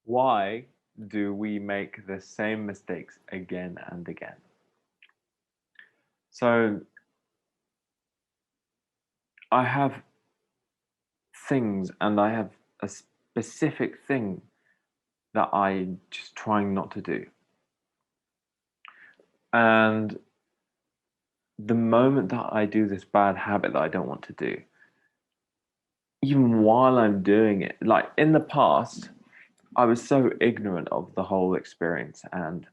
Why do we make the same mistakes again and again? So I have things and I have a specific thing that I just trying not to do. And the moment that I do this bad habit that I don't want to do, even while I'm doing it, like in the past, I was so ignorant of the whole experience. And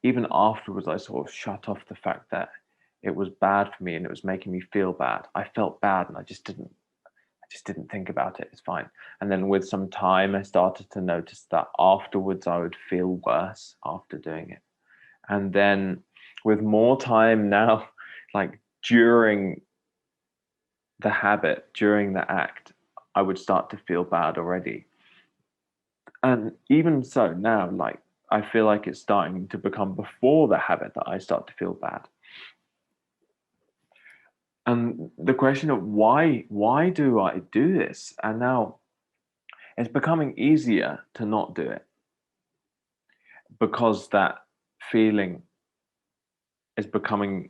even afterwards, I sort of shut off the fact that it was bad for me and it was making me feel bad. I felt bad and I just didn't think about it. It's fine. And then with some time, I started to notice that afterwards I would feel worse after doing it. And then with more time now, like during the habit, during the act, I would start to feel bad already. And even so now, like I feel like it's starting to become before the habit that I start to feel bad. And the question of why do I do this? And now it's becoming easier to not do it because that feeling is becoming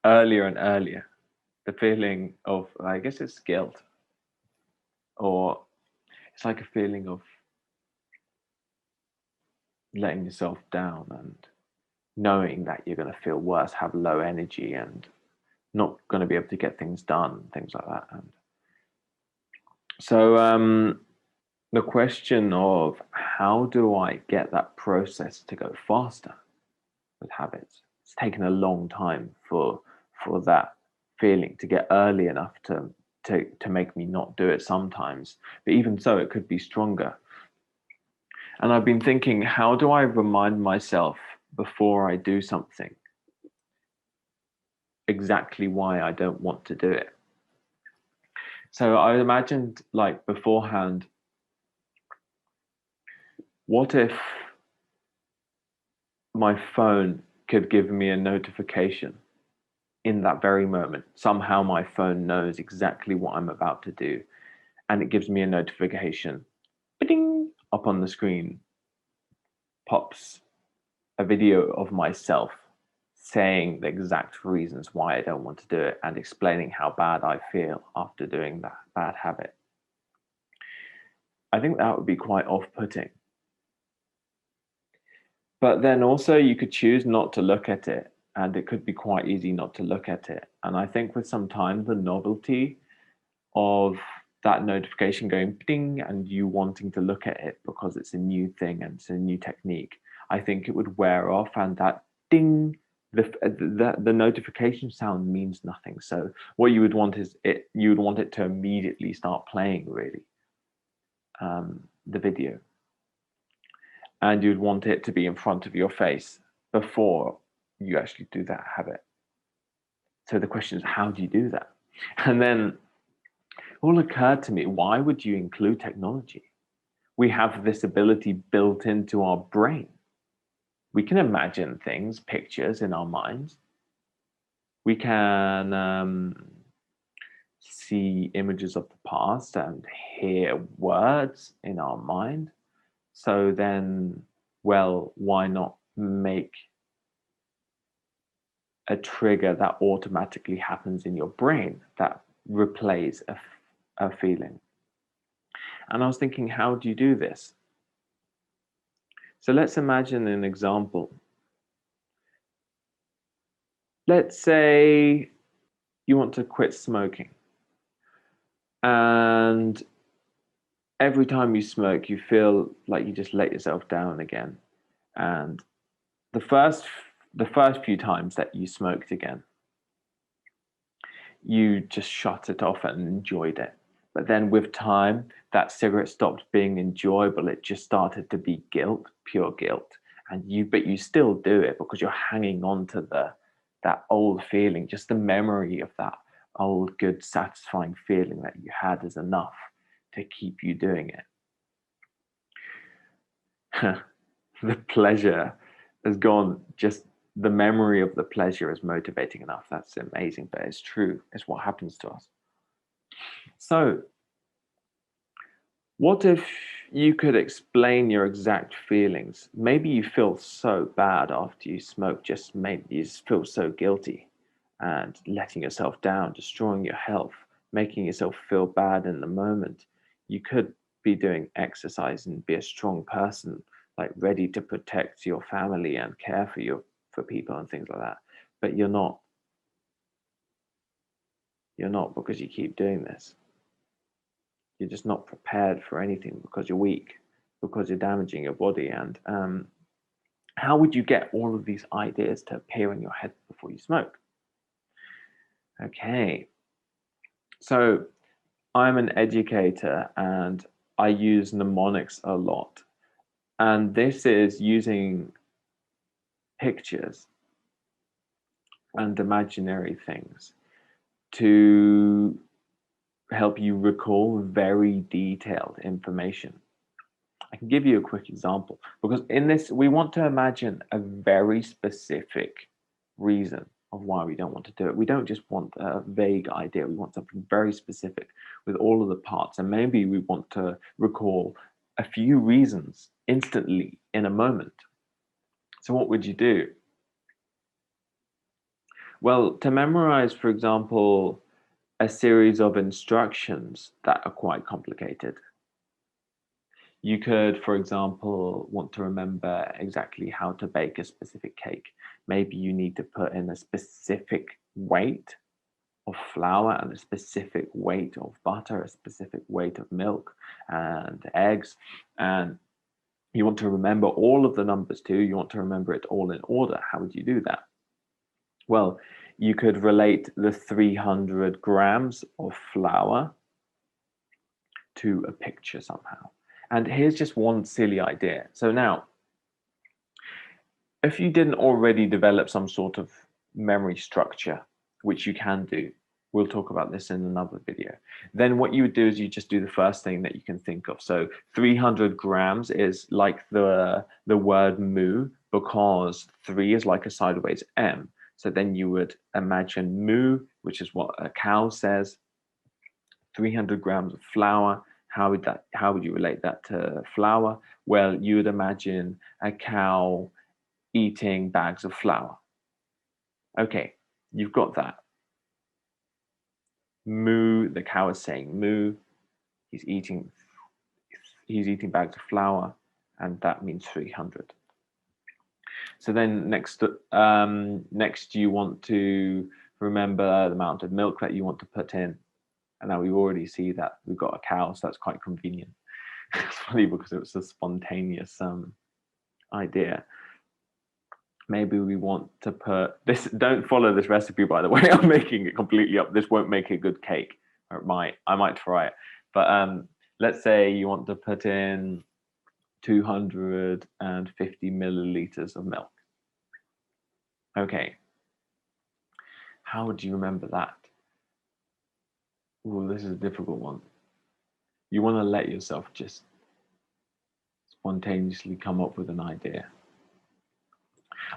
earlier and earlier. The feeling of, I guess it's guilt, or it's like a feeling of letting yourself down and knowing that you're going to feel worse, have low energy, and not going to be able to get things done, things like that. And so the question of how do I get that process to go faster with habits? It's taken a long time for that feeling to get early enough to make me not do it sometimes. But even so, it could be stronger. And I've been thinking, how do I remind myself before I do something exactly why I don't want to do it? So I imagined, like beforehand, what if my phone could give me a notification in that very moment? Somehow my phone knows exactly what I'm about to do, and it gives me a notification. Ding, up on the screen pops a video of myself saying the exact reasons why I don't want to do it and explaining how bad I feel after doing that bad habit. I think that would be quite off-putting. But then also you could choose not to look at it, and it could be quite easy not to look at it. And I think with some time, the novelty of that notification going ding and you wanting to look at it because it's a new thing and it's a new technique, I think it would wear off, and that ding, the notification sound means nothing. So what you would want is you would want it to immediately start playing, really, the video, and you'd want it to be in front of your face before you actually do that habit. So the question is, how do you do that? And then it all occurred to me, why would you include technology? We have this ability built into our brain. We can imagine things, pictures in our minds. We can see images of the past and hear words in our mind. So then, well, why not make a trigger that automatically happens in your brain that replays a feeling? And I was thinking, how do you do this? So let's imagine an example. Let's say you want to quit smoking, and every time you smoke, you feel like you just let yourself down again. And the first the first few times that you smoked again, you just shut it off and enjoyed it. But then with time, that cigarette stopped being enjoyable. It just started to be guilt, pure guilt. But you still do it because you're hanging on to that old feeling. Just the memory of that old, good, satisfying feeling that you had is enough to keep you doing it. The pleasure has gone. Just the memory of the pleasure is motivating enough. That's amazing, but it's true. It's what happens to us. So what if you could explain your exact feelings, maybe you feel so bad after you smoke, just made you just feel so guilty and letting yourself down, destroying your health, making yourself feel bad in the moment. You could be doing exercise and be a strong person, like ready to protect your family and care for people and things like that. But you're not. You're not, because you keep doing this. You're just not prepared for anything because you're weak, because you're damaging your body. And how would you get all of these ideas to appear in your head before you smoke? Okay, so I'm an educator and I use mnemonics a lot. And this is using pictures and imaginary things to help you recall very detailed information. I can give you a quick example, because in this, we want to imagine a very specific reason of why we don't want to do it. We don't just want a vague idea. We want something very specific with all of the parts. And maybe we want to recall a few reasons instantly in a moment. So what would you do? Well, to memorize, for example, a series of instructions that are quite complicated, you could, for example, want to remember exactly how to bake a specific cake. Maybe you need to put in a specific weight of flour and a specific weight of butter, a specific weight of milk and eggs. And you want to remember all of the numbers too. You want to remember it all in order. How would you do that? Well, you could relate the 300 grams of flour to a picture somehow. And here's just one silly idea. So now, if you didn't already develop some sort of memory structure, which you can do, we'll talk about this in another video, then what you would do is you just do the first thing that you can think of. So 300 grams is like the word moo, because 3 is like a sideways M. So then you would imagine moo, which is what a cow says. 300 grams of flour. How would you relate that to flour? Well, you would imagine a cow eating bags of flour. Okay, you've got that. Moo, the cow is saying moo. He's eating bags of flour, and that means 300. So then next you want to remember the amount of milk that you want to put in. And now we already see that we've got a cow, so that's quite convenient. It's funny because it was a spontaneous idea. Maybe we want to put this. Don't follow this recipe, by the way. I'm making it completely up. This won't make a good cake. Or it might. I might try it. But let's say you want to put in 250 milliliters of milk. Okay. How would you remember that? Oh, this is a difficult one. You want to let yourself just spontaneously come up with an idea.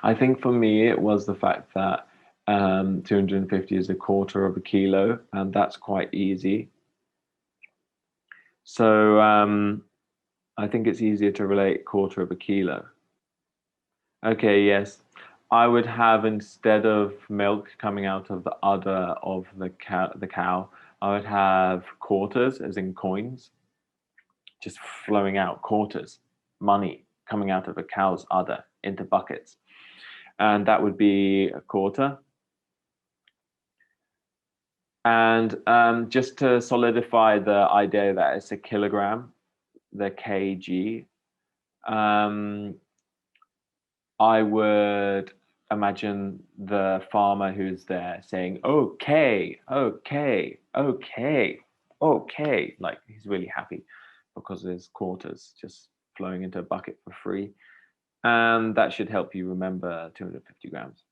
I think for me, it was the fact that 250 is a quarter of a kilo, and that's quite easy. So I think it's easier to relate quarter of a kilo. Okay, yes. I would have, instead of milk coming out of the udder of the cow, I would have quarters, as in coins, just flowing out, quarters, money coming out of a cow's udder into buckets. And that would be a quarter. And just to solidify the idea that it's a kilogram, the kg, I would imagine the farmer who's there saying, okay, okay, okay, okay. Like he's really happy because there's quarters just flowing into a bucket for free. And that should help you remember 250 grams.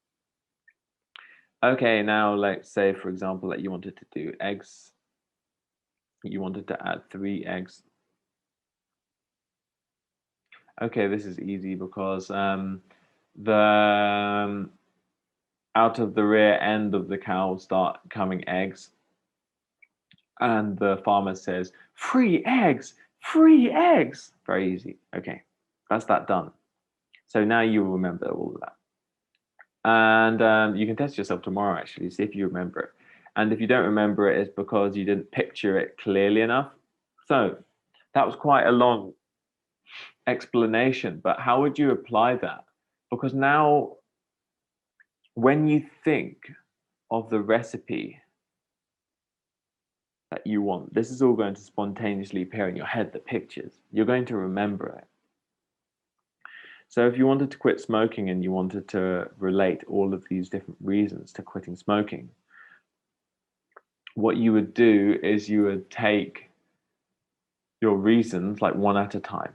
Okay, now let's say, for example, that you wanted to do eggs. You wanted to add 3 eggs. Okay, this is easy because the out of the rear end of the cow start coming eggs, and the farmer says, free eggs, 3 eggs. Very easy. Okay, that's that done. So now you will remember all of that. And you can test yourself tomorrow, actually, see if you remember it. And if you don't remember it, it's because you didn't picture it clearly enough. So that was quite a long explanation, but how would you apply that? Because now, when you think of the recipe that you want, this is all going to spontaneously appear in your head, the pictures. You're going to remember it. So if you wanted to quit smoking and you wanted to relate all of these different reasons to quitting smoking, what you would do is you would take your reasons like one at a time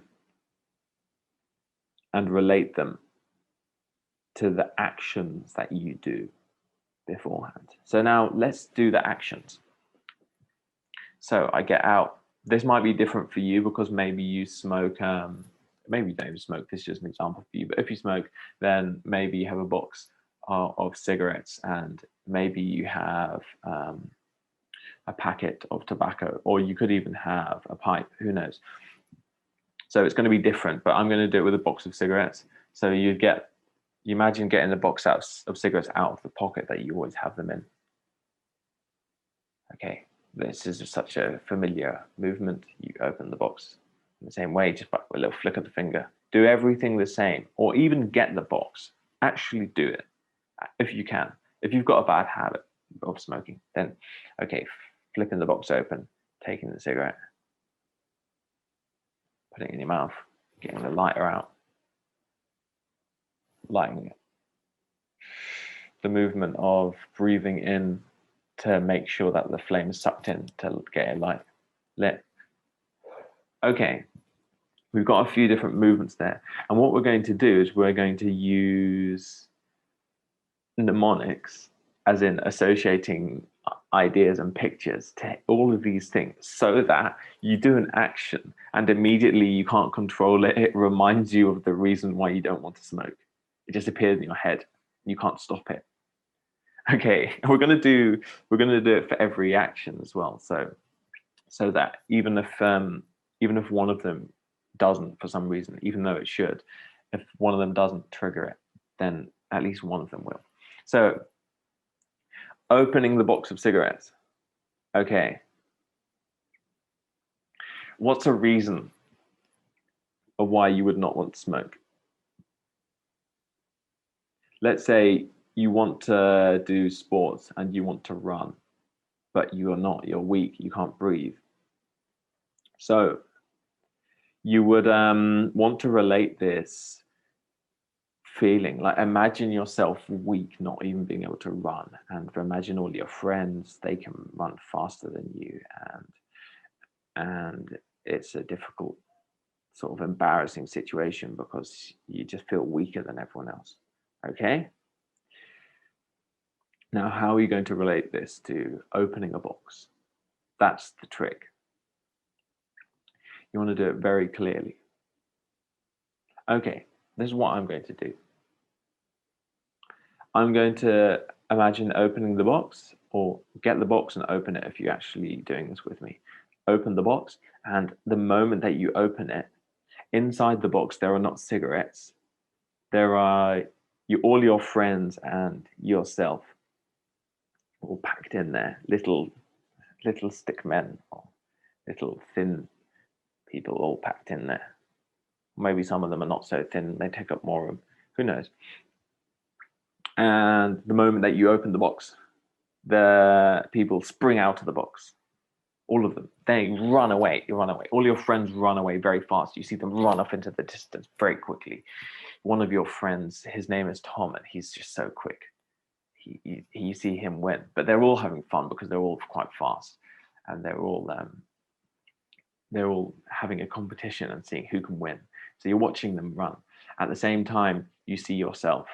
and relate them to the actions that you do beforehand. So now let's do the actions. So I get out. This might be different for you because maybe you smoke, maybe you don't even smoke, this is just an example for you, but if you smoke, then maybe you have a box of cigarettes, and maybe you have a packet of tobacco, or you could even have a pipe, who knows. So it's going to be different, but I'm going to do it with a box of cigarettes. So you imagine getting the box of cigarettes out of the pocket that you always have them in. Okay, this is such a familiar movement. You open the box in the same way, just by a little flick of the finger. Do everything the same, or even get the box. Actually do it, if you can. If you've got a bad habit of smoking, then okay, flipping the box open, taking the cigarette, putting it in your mouth, getting the lighter out, lighting it. The movement of breathing in to make sure that the flame is sucked in to get it lit. Okay, we've got a few different movements there. And what we're going to do is we're going to use mnemonics, as in associating ideas and pictures to all of these things, so that you do an action and immediately you can't control it. It reminds you of the reason why you don't want to smoke. It just appears in your head. You can't stop it. Okay, we're gonna do it for every action as well. So that even if one of them doesn't for some reason, even though it should, if one of them doesn't trigger it, then at least one of them will. So opening the box of cigarettes. Okay. What's a reason of why you would not want to smoke? Let's say you want to do sports and you want to run, but you're weak, you can't breathe. So you would want to relate this feeling, like imagine yourself weak, not even being able to run, and imagine all your friends, they can run faster than you, and it's a difficult, sort of embarrassing situation because you just feel weaker than everyone else. Okay, now how are you going to relate this to opening a box? That's the trick. You want to do it very clearly. Okay, this is what I'm going to do. I'm going to imagine opening the box, or get the box and open it if you're actually doing this with me. Open the box, and the moment that you open it, inside the box there are not cigarettes. There are all your friends and yourself all packed in there. Little stick men, or little thin people all packed in there. Maybe some of them are not so thin, they take up more room. Who knows? And the moment that you open the box, the people spring out of the box. All of them. They run away. You run away. All your friends run away very fast. You see them run off into the distance very quickly. One of your friends, his name is Tom, and he's just so quick. You see him win. But they're all having fun because they're all quite fast. And they're all having a competition and seeing who can win. So you're watching them run. At the same time, you see yourself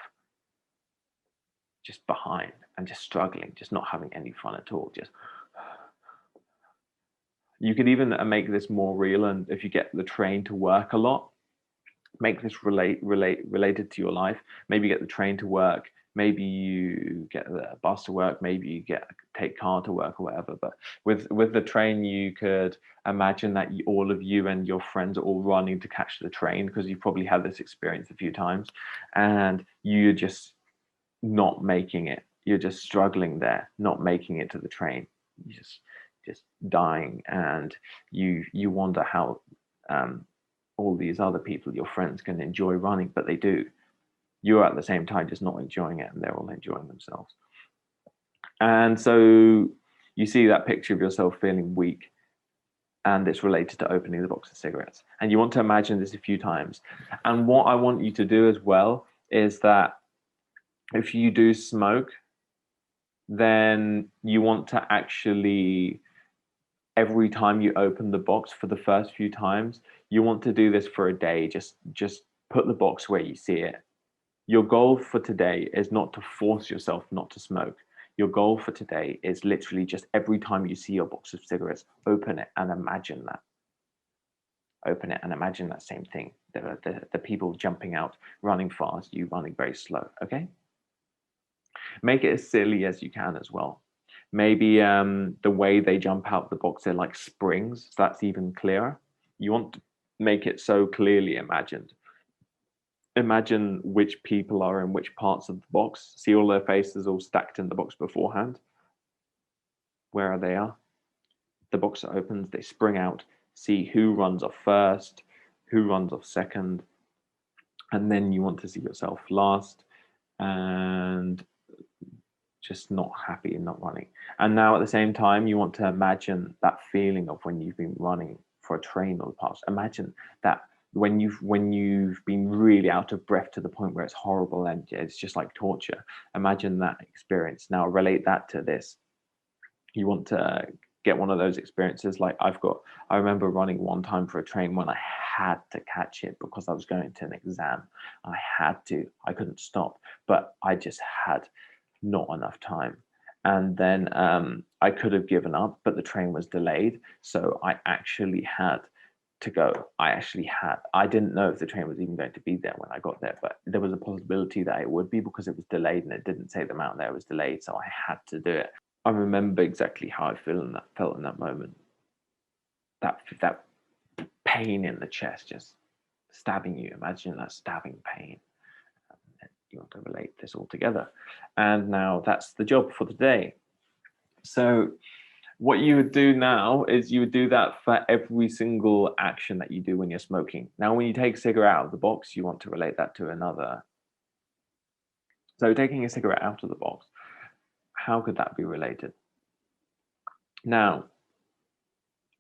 just behind and just struggling, just not having any fun at all. Just, you could even make this more real, and if you get the train to work a lot, make this related to your life. Maybe get the train to work, maybe you get the bus to work, maybe you take car to work or whatever. But with the train, you could imagine that all of you and your friends are all running to catch the train, because you've probably had this experience a few times, and you're just not making it. You're just struggling there, not making it to the train. You just dying, and you wonder how all these other people, your friends, can enjoy running, but they do. You're at the same time just not enjoying it, and they're all enjoying themselves. And so you see that picture of yourself feeling weak, and it's related to opening the box of cigarettes. And you want to imagine this a few times. And what I want you to do as well is that if you do smoke, then you want to actually, every time you open the box for the first few times, you want to do this for a day. Just put the box where you see it. Your goal for today is not to force yourself not to smoke. Your goal for today is literally just every time you see your box of cigarettes, open it and imagine that. Open it and imagine that same thing. The people jumping out, running fast, you running very slow, okay? Make it as silly as you can as well. Maybe the way they jump out the box, they're like springs, so that's even clearer. You want to make it so clearly imagined. Imagine which people are in which parts of the box. See all their faces all stacked in the box beforehand. Where they are. The box opens, they spring out. See who runs off first, who runs off second, and then you want to see yourself last, and just not happy and not running. And now at the same time, you want to imagine that feeling of when you've been running for a train or the past. Imagine that when you've been really out of breath to the point where it's horrible and it's just like torture. Imagine that experience. Now relate that to this. You want to get one of those experiences like I remember running one time for a train when I had to catch it because I was going to an exam. I couldn't stop, but I just had not enough time. And then I could have given up, but the train was delayed. So I actually had to go. I didn't know if the train was even going to be there when I got there, but there was a possibility that it would be because it was delayed, and it didn't say the amount there was delayed. So I had to do it. I remember exactly how I felt in that moment. That pain in the chest, just stabbing you. Imagine that stabbing pain. You want to relate this all together. And now that's the job for the day. So what you would do now is you would do that for every single action that you do when you're smoking. Now, when you take a cigarette out of the box, you want to relate that to another. So taking a cigarette out of the box, how could that be related? Now,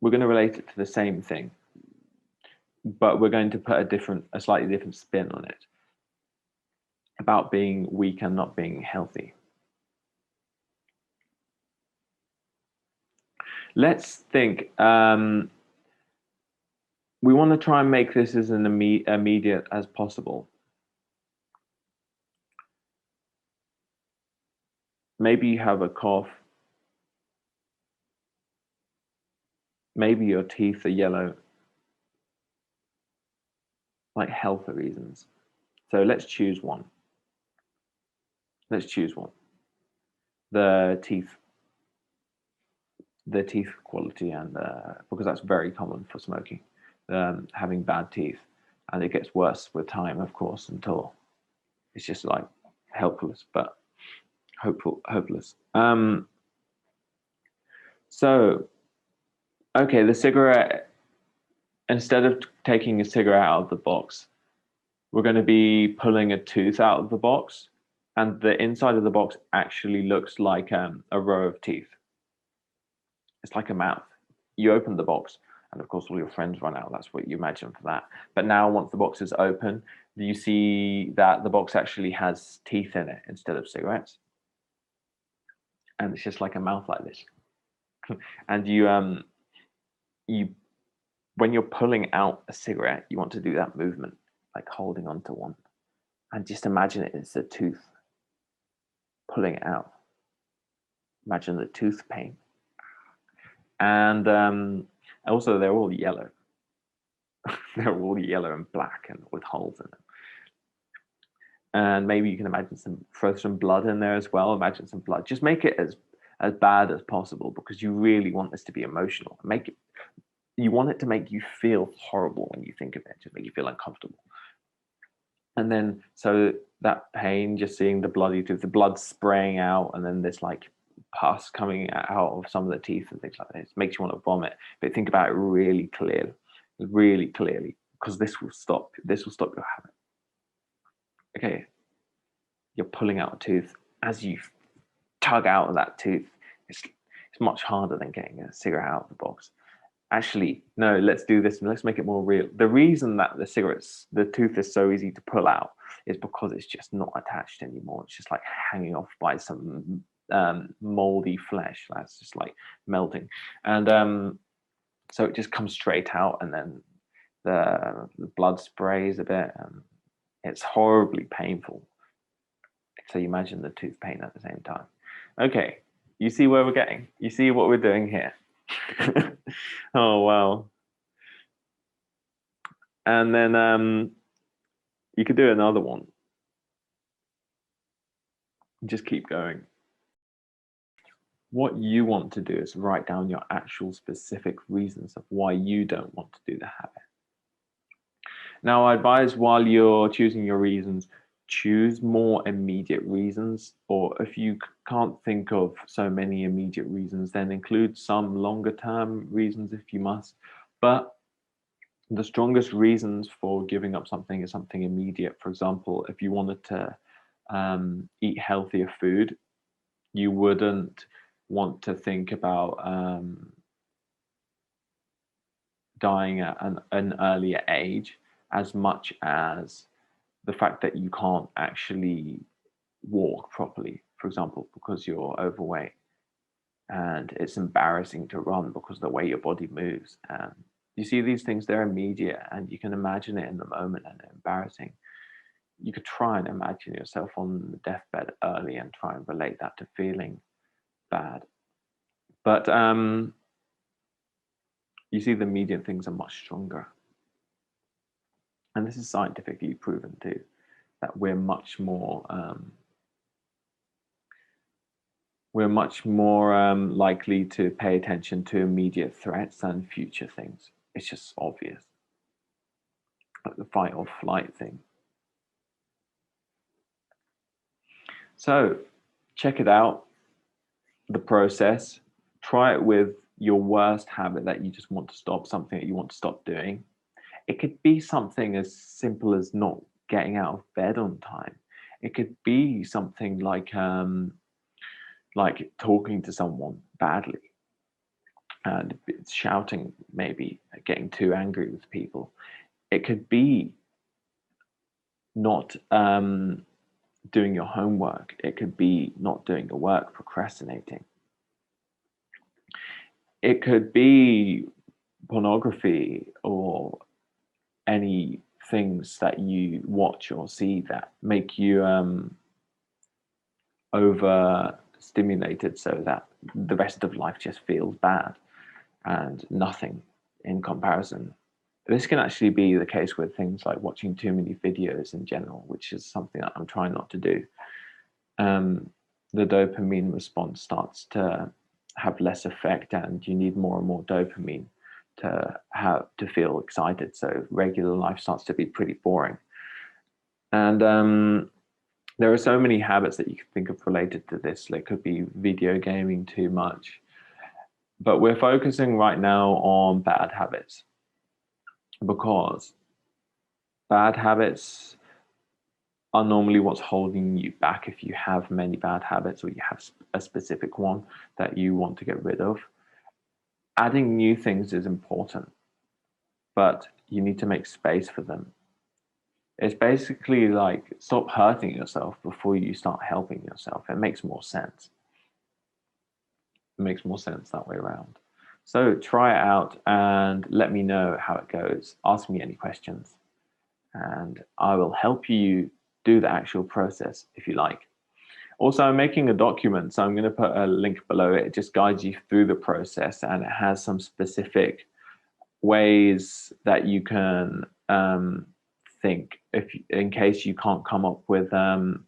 we're going to relate it to the same thing, but we're going to put a slightly different spin on it, about being weak and not being healthy. Let's think. We want to try and make this as immediate as possible. Maybe you have a cough. Maybe your teeth are yellow, like health reasons. So let's choose one. Let's choose one. The teeth quality, and because that's very common for smoking, having bad teeth, and it gets worse with time, of course, until it's just like helpless, but hopeless. So, okay, the cigarette. Instead of taking a cigarette out of the box, we're going to be pulling a tooth out of the box, and the inside of the box actually looks like a row of teeth. It's like a mouth. You open the box, and of course all your friends run out. That's what you imagine for that. But now once the box is open, you see that the box actually has teeth in it instead of cigarettes. And it's just like a mouth like this. And you when you're pulling out a cigarette, you want to do that movement, like holding onto one. And just imagine it as a tooth. Pulling it out. Imagine the tooth pain. And also they're all yellow. They're all yellow and black and with holes in them. And maybe you can throw some blood in there as well. Imagine some blood. Just make it as bad as possible, because you really want this to be emotional. You want it to make you feel horrible when you think of it, to make you feel uncomfortable. And then, so that pain, just seeing the bloody tooth, the blood spraying out, and then this like pus coming out of some of the teeth and things like this, makes you want to vomit. But think about it really clearly, because this will stop your habit. Okay, you're pulling out a tooth. As you tug out of that tooth, it's much harder than getting a cigarette out of the box. Actually, no, let's do this and let's make it more real. The reason that the tooth is so easy to pull out is because it's just not attached anymore. It's just like hanging off by some moldy flesh that's just like melting. And so it just comes straight out, and then the blood sprays a bit, and it's horribly painful. So you imagine the tooth pain at the same time. Okay, you see where we're getting? You see what we're doing here? Oh, wow. And then you could do another one. Just keep going. What you want to do is write down your actual specific reasons of why you don't want to do the habit. Now, I advise, while you're choosing your reasons, choose more immediate reasons, or if you can't think of so many immediate reasons, then include some longer term reasons if you must. But the strongest reasons for giving up something is something immediate. For example, if you wanted to eat healthier food, you wouldn't want to think about dying at an earlier age as much as the fact that you can't actually walk properly, for example, because you're overweight, and it's embarrassing to run because of the way your body moves. And you see, these things, they're immediate, and you can imagine it in the moment, and they're embarrassing. You could try and imagine yourself on the deathbed early and try and relate that to feeling bad. But you see, the immediate things are much stronger. And this is scientifically proven too, that we're much more likely to pay attention to immediate threats than future things. It's just obvious, like the fight or flight thing. So check it out, the process. Try it with your worst habit that you just want to stop, something that you want to stop doing. It could be something as simple as not getting out of bed on time. It could be something like talking to someone badly and shouting, maybe getting too angry with people. It could be not doing your homework. It could be not doing your work, procrastinating. It could be pornography, or any things that you watch or see that make you overstimulated, so that the rest of life just feels bad and nothing in comparison. This can actually be the case with things like watching too many videos in general, which is something that I'm trying not to do. The dopamine response starts to have less effect, and you need more and more dopamine to feel excited. So regular life starts to be pretty boring. And there are so many habits that you can think of related to this. There could be video gaming too much, but we're focusing right now on bad habits, because bad habits are normally what's holding you back. If you have many bad habits, or you have a specific one that you want to get rid of, adding new things is important, but you need to make space for them. It's basically like, stop hurting yourself before you start helping yourself. It makes more sense. It makes more sense that way around. So try it out and let me know how it goes. Ask me any questions, and I will help you do the actual process if you like. Also, I'm making a document, so I'm going to put a link below it. It just guides you through the process, and it has some specific ways that you can think, if in case you can't come up with a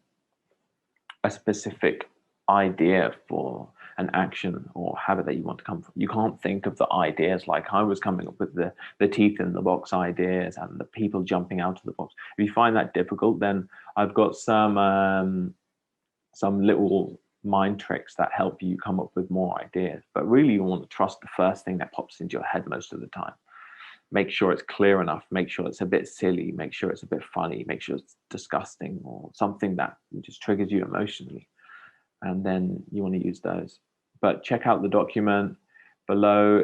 specific idea for an action or habit that you want to come from. You can't think of the ideas like I was coming up with the teeth in the box ideas and the people jumping out of the box. If you find that difficult, then I've got some little mind tricks that help you come up with more ideas. But really, you want to trust the first thing that pops into your head most of the time. Make sure it's clear enough, make sure it's a bit silly, make sure it's a bit funny, make sure it's disgusting or something that just triggers you emotionally. And then you want to use those. But check out the document below.